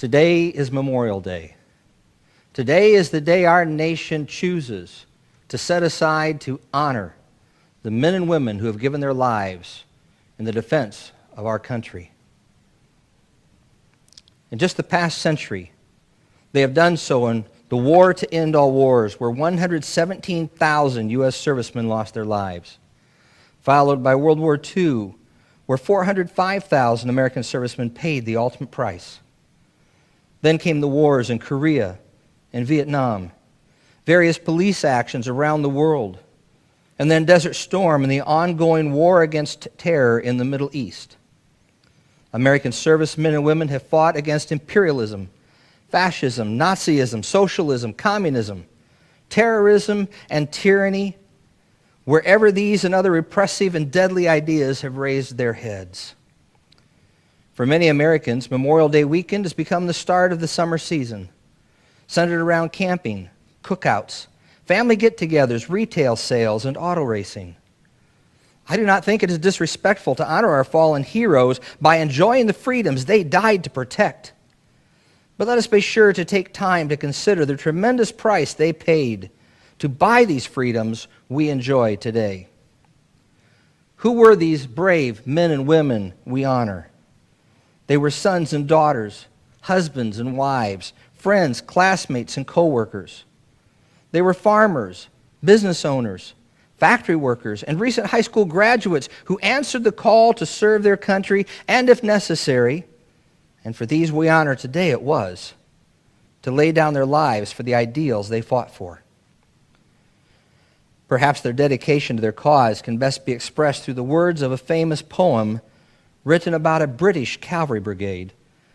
Today is Memorial Day. Today is the day our nation chooses to set aside to honor the men and women who have given their lives in the defense of our country. In just the past century, they have done so in the war to end all wars, where 117,000 U.S. servicemen lost their lives, followed by World War II, where 405,000 American servicemen paid the ultimate price. Then came the wars in Korea and Vietnam, various police actions around the world, and then Desert Storm and the ongoing war against terror in the Middle East. American servicemen and women have fought against imperialism, fascism, Nazism, socialism, communism, terrorism, and tyranny, wherever these and other repressive and deadly ideas have raised their heads. For many Americans, Memorial Day weekend has become the start of the summer season, centered around camping, cookouts, family get-togethers, retail sales, and auto racing. I do not think it is disrespectful to honor our fallen heroes by enjoying the freedoms they died to protect. But let us be sure to take time to consider the tremendous price they paid to buy these freedoms we enjoy today. Who were these brave men and women we honor? They were sons and daughters, husbands and wives, friends, classmates, and co-workers. They were farmers, business owners, factory workers, and recent high school graduates who answered the call to serve their country and, if necessary, and for these we honor today it was, to lay down their lives for the ideals they fought for. Perhaps their dedication to their cause can best be expressed through the words of a famous poem written about a British cavalry brigade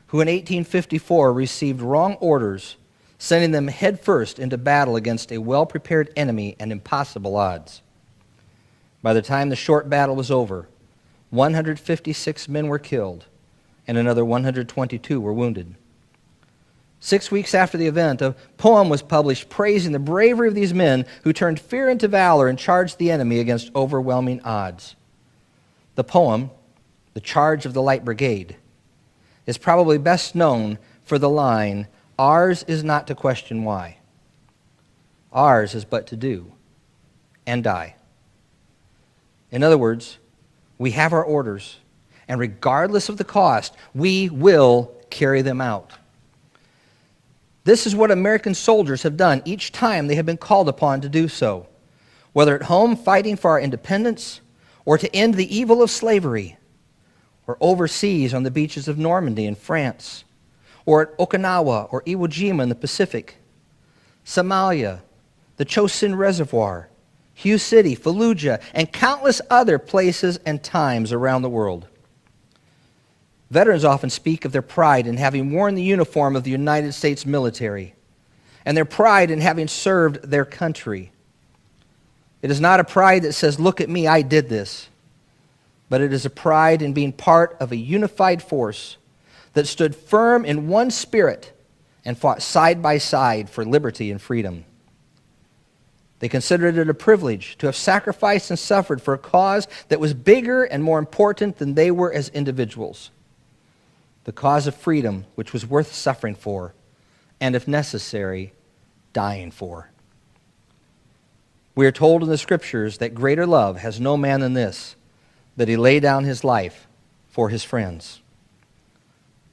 who in 1854 received wrong orders, sending them headfirst into battle against a well-prepared enemy and impossible odds. By the time the short battle was over, 156 men were killed and another 122 were wounded. 6 weeks after the event, a poem was published praising the bravery of these men who turned fear into valor and charged the enemy against overwhelming odds. The poem, "The Charge of the Light Brigade," is probably best known for the line, "Ours is not to question why. Ours is but to do and die." In other words, we have our orders, and regardless of the cost, we will carry them out. This is what American soldiers have done each time they have been called upon to do so, whether at home fighting for our independence, or to end the evil of slavery, or overseas on the beaches of Normandy in France, or at Okinawa or Iwo Jima in the Pacific, Somalia, the Chosin Reservoir, Hugh City, Fallujah, and countless other places and times around the world. Veterans often speak of their pride in having worn the uniform of the United States military and their pride in having served their country. It is not a pride that says, "Look at me, I did this," but it is a pride in being part of a unified force that stood firm in one spirit and fought side by side for liberty and freedom. They considered it a privilege to have sacrificed and suffered for a cause that was bigger and more important than they were as individuals. The cause of freedom, which was worth suffering for, and if necessary, dying for. We are told in the Scriptures that greater love has no man than this, that he lay down his life for his friends.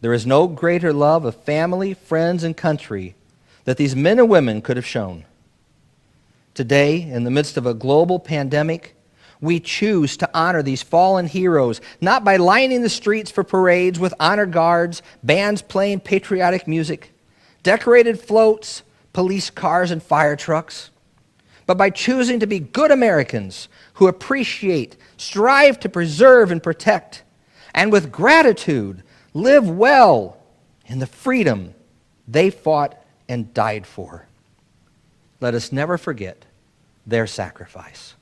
There is no greater love of family, friends, and country that these men and women could have shown. Today, in the midst of a global pandemic, we choose to honor these fallen heroes, not by lining the streets for parades with honor guards, bands playing patriotic music, decorated floats, police cars, and fire trucks, but by choosing to be good Americans who appreciate, strive to preserve and protect, and with gratitude live well in the freedom they fought and died for. Let us never forget their sacrifice.